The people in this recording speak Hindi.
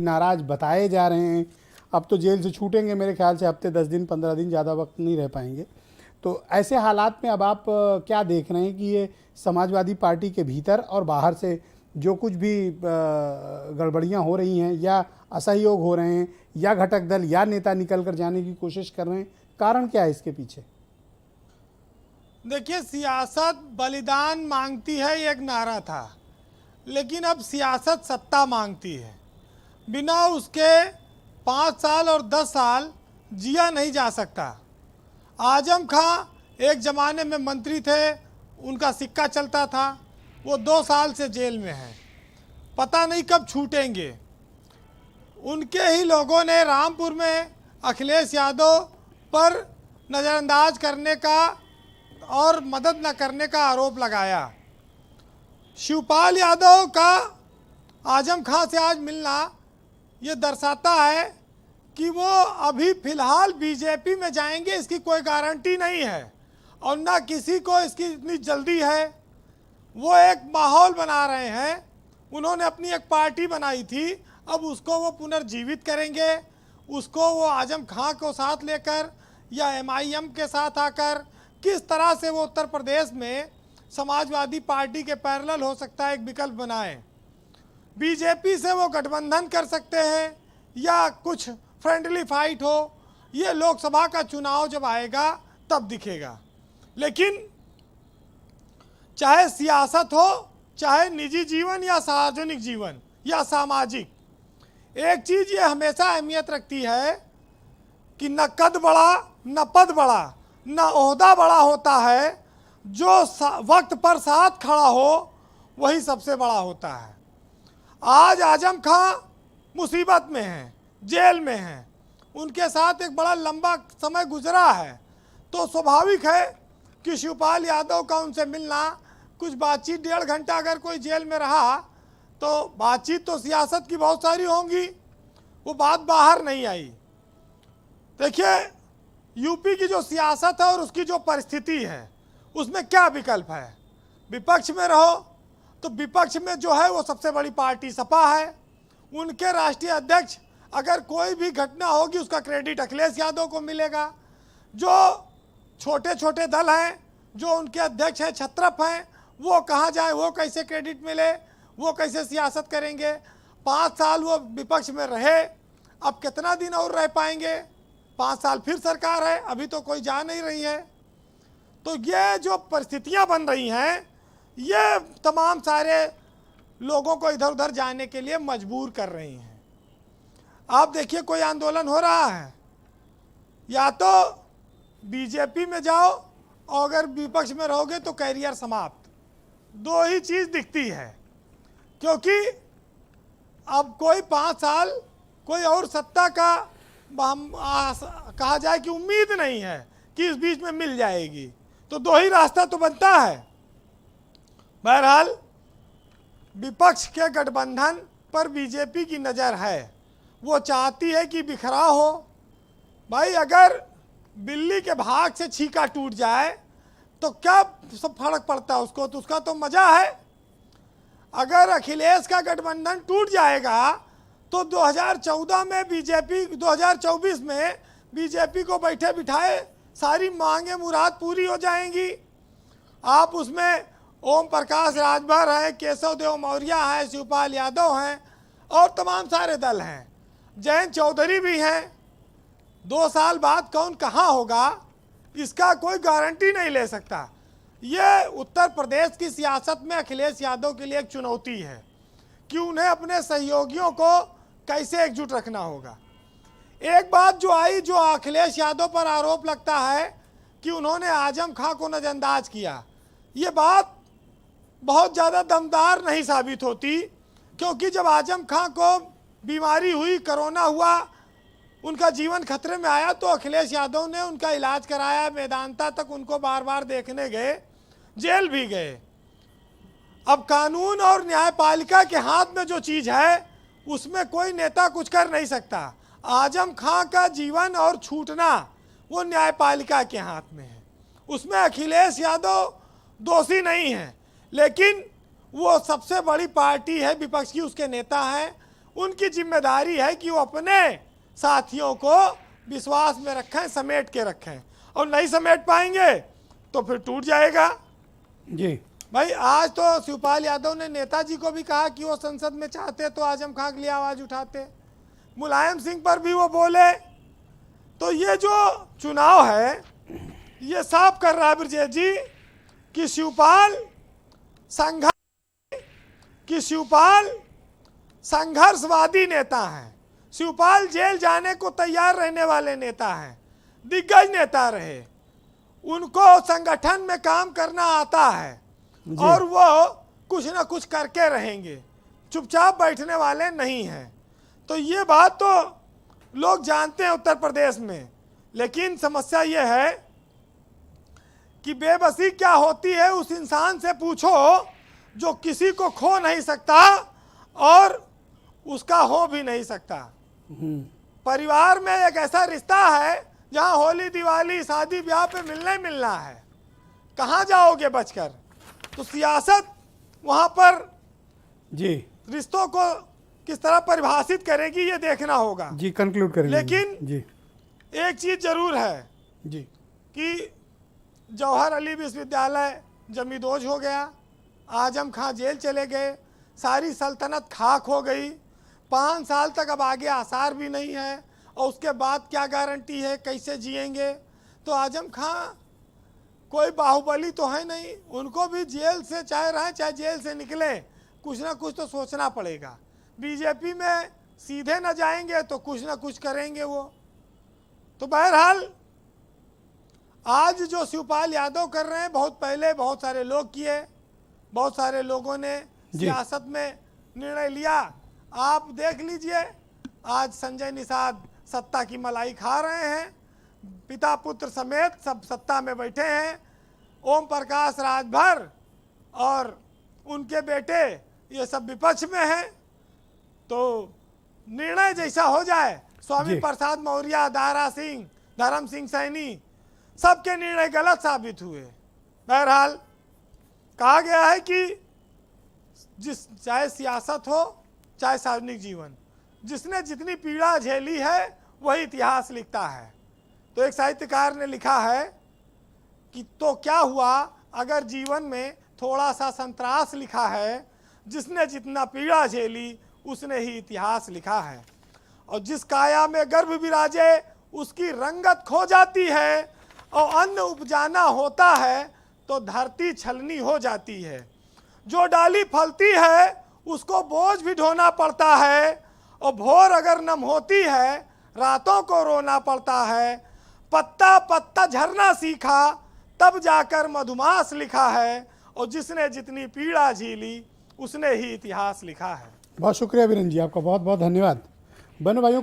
नाराज बताए जा रहे हैं। अब तो जेल से छूटेंगे मेरे ख्याल से हफ्ते 10 दिन 15 दिन, ज़्यादा वक्त नहीं रह पाएंगे। तो ऐसे हालात में अब आप क्या देख रहे हैं कि ये समाजवादी पार्टी के भीतर और बाहर से जो कुछ भी गड़बड़ियां हो रही हैं या असहयोग हो रहे हैं या घटक दल या नेता निकल कर जाने की कोशिश कर रहे हैं, कारण क्या है इसके पीछे? देखिए, सियासत बलिदान मांगती है, ये एक नारा था, लेकिन अब सियासत सत्ता मांगती है। बिना उसके 5 साल और 10 साल जिया नहीं जा सकता। आजम खां एक ज़माने में मंत्री थे, उनका सिक्का चलता था, वो 2 साल से जेल में हैं, पता नहीं कब छूटेंगे। उनके ही लोगों ने रामपुर में अखिलेश यादव पर नज़रअंदाज करने का और मदद न करने का आरोप लगाया। शिवपाल यादव का आजम खां से आज मिलना ये दर्शाता है कि वो अभी फ़िलहाल बीजेपी में जाएंगे, इसकी कोई गारंटी नहीं है और ना किसी को इसकी इतनी जल्दी है। वो एक माहौल बना रहे हैं। उन्होंने अपनी एक पार्टी बनाई थी, अब उसको वो पुनर्जीवित करेंगे। उसको वो आजम खां को साथ लेकर या MIM के साथ आकर किस तरह से वो उत्तर प्रदेश में समाजवादी पार्टी के पैरेलल हो सकता है, एक विकल्प बनाएं। बीजेपी से वो गठबंधन कर सकते हैं या कुछ फ्रेंडली फाइट हो, ये लोकसभा का चुनाव जब आएगा तब दिखेगा। लेकिन चाहे सियासत हो, चाहे निजी जीवन या सार्वजनिक जीवन या सामाजिक, एक चीज़ ये हमेशा अहमियत रखती है कि न कद बड़ा न पद बड़ा न ओहदा बड़ा होता है, जो वक्त पर साथ खड़ा हो वही सबसे बड़ा होता है। आज आजम खां मुसीबत में हैं, जेल में हैं, उनके साथ एक बड़ा लंबा समय गुजरा है, तो स्वाभाविक है कि शिवपाल यादव का उनसे मिलना, कुछ बातचीत 1.5 घंटा अगर कोई जेल में रहा तो बातचीत तो सियासत की बहुत सारी होंगी, वो बात बाहर नहीं आई। देखिए, यूपी की जो सियासत है और उसकी जो परिस्थिति है, उसमें क्या विकल्प है? विपक्ष में रहो तो विपक्ष में जो है वो सबसे बड़ी पार्टी सपा है। उनके राष्ट्रीय अध्यक्ष, अगर कोई भी घटना होगी उसका क्रेडिट अखिलेश यादव को मिलेगा। जो छोटे छोटे दल हैं, जो उनके अध्यक्ष हैं, छत्रप हैं, वो कहाँ जाए, वो कैसे क्रेडिट मिले, वो कैसे सियासत करेंगे? 5 साल वो विपक्ष में रहे, अब कितना दिन और रह पाएंगे? 5 साल फिर सरकार है, अभी तो कोई जा नहीं रही है। तो ये जो परिस्थितियां बन रही हैं, ये तमाम सारे लोगों को इधर उधर जाने के लिए मजबूर कर रही हैं। आप देखिए, कोई आंदोलन हो रहा है, या तो बीजेपी में जाओ और अगर विपक्ष में रहोगे तो कैरियर समाप्त, 2 ही चीज़ दिखती है। क्योंकि अब कोई 5 साल कोई और सत्ता का कहा जाए कि उम्मीद नहीं है कि इस बीच में मिल जाएगी, तो 2 ही रास्ता तो बनता है। बहरहाल विपक्ष के गठबंधन पर बीजेपी की नज़र है, वो चाहती है कि बिखराव हो। भाई, अगर बिल्ली के भाग से छीका टूट जाए तो क्या सब फर्क पड़ता है उसको, तो उसका तो मज़ा है। अगर अखिलेश का गठबंधन टूट जाएगा तो 2014 में बीजेपी, 2024 में बीजेपी को बैठे बिठाए सारी मांगे मुराद पूरी हो जाएंगी। आप उसमें ओम प्रकाश राजभर हैं, केशव देव मौर्य हैं, शिवपाल यादव हैं और तमाम सारे दल हैं, जयंत चौधरी भी हैं। 2 साल बाद कौन कहाँ होगा, इसका कोई गारंटी नहीं ले सकता। ये उत्तर प्रदेश की सियासत में अखिलेश यादव के लिए एक चुनौती है कि उन्हें अपने सहयोगियों को कैसे एकजुट रखना होगा। एक बात जो आई, जो अखिलेश यादव पर आरोप लगता है कि उन्होंने आजम खां को नज़रअंदाज किया, ये बात बहुत ज़्यादा दमदार नहीं साबित होती, क्योंकि जब आजम खां को बीमारी हुई, कोरोना हुआ, उनका जीवन खतरे में आया, तो अखिलेश यादव ने उनका इलाज कराया, मेदांता तक उनको बार बार देखने गए, जेल भी गए। अब कानून और न्यायपालिका के हाथ में जो चीज़ है उसमें कोई नेता कुछ कर नहीं सकता। आजम खां का जीवन और छूटना वो न्यायपालिका के हाथ में है, उसमें अखिलेश यादव दोषी नहीं है, लेकिन वो सबसे बड़ी पार्टी है विपक्ष की, उसके नेता हैं, उनकी जिम्मेदारी है कि वो अपने साथियों को विश्वास में रखें, समेट के रखें, और नहीं समेट पाएंगे तो फिर टूट जाएगा। जी भाई आज तो शिवपाल यादव ने नेताजी को भी कहा कि वो संसद में चाहते तो आजम खां के लिए आवाज उठाते, मुलायम सिंह पर भी वो बोले। तो ये जो चुनाव है ये साफ कर रहा है ब्रजेश जी कि शिवपाल संघर्षवादी नेता हैं। शिवपाल जेल जाने को तैयार रहने वाले नेता हैं, दिग्गज नेता रहे, उनको संगठन में काम करना आता है और वो कुछ ना कुछ करके रहेंगे, चुपचाप बैठने वाले नहीं हैं। तो ये बात तो लोग जानते हैं उत्तर प्रदेश में, लेकिन समस्या ये है कि बेबसी क्या होती है उस इंसान से पूछो जो किसी को खो नहीं सकता और उसका हो भी नहीं सकता। परिवार में एक ऐसा रिश्ता है जहां होली दिवाली शादी ब्याह पे मिलना है, कहाँ जाओगे बचकर? तो सियासत वहां पर जी रिश्तों को किस तरह परिभाषित करेगी ये देखना होगा। जी कंक्लूड करेंगे। लेकिन जी एक चीज जरूर है जी कि जौहर अली विश्वविद्यालय जमींदोज हो गया, आजम खां जेल चले गए, सारी सल्तनत खाक हो गई, 5 साल तक अब आगे आसार भी नहीं है, और उसके बाद क्या गारंटी है कैसे जिएंगे? तो आजम खां कोई बाहुबली तो है नहीं, उनको भी जेल से चाहे रहें चाहे जेल से निकले कुछ ना कुछ तो सोचना पड़ेगा। बीजेपी में सीधे न जाएंगे तो कुछ ना कुछ करेंगे वो। तो बहरहाल आज जो शिवपाल यादव कर रहे हैं बहुत पहले बहुत सारे लोग किए, बहुत सारे लोगों ने सियासत में निर्णय लिया। आप देख लीजिए आज संजय निषाद सत्ता की मलाई खा रहे हैं, पिता पुत्र समेत सब सत्ता में बैठे हैं, ओम प्रकाश राजभर और उनके बेटे ये सब विपक्ष में हैं। तो निर्णय जैसा हो जाए, स्वामी प्रसाद मौर्य, दारा सिंह, धर्म सिंह सैनी, सबके निर्णय गलत साबित हुए। बहरहाल कहा गया है कि चाहे सियासत हो चाहे सार्वजनिक जीवन, जिसने जितनी पीड़ा झेली है वही इतिहास लिखता है। तो एक साहित्यकार ने लिखा है कि तो क्या हुआ अगर जीवन में थोड़ा सा संतरास लिखा है, जिसने जितना पीड़ा झेली उसने ही इतिहास लिखा है। और जिस काया में गर्भ विराजे उसकी रंगत खो जाती है, और अन्न उपजाना होता है तो धरती छलनी हो जाती है। जो डाली फलती है उसको बोझ भी ढोना पड़ता है, और भोर अगर नम होती है रातों को रोना पड़ता है। पत्ता पत्ता झरना सीखा तब जाकर मधुमास लिखा है, और जिसने जितनी पीड़ा झेली उसने ही इतिहास लिखा है। बहुत शुक्रिया वीरेंद्र जी, आपका बहुत बहुत धन्यवाद। बहनों भाइयों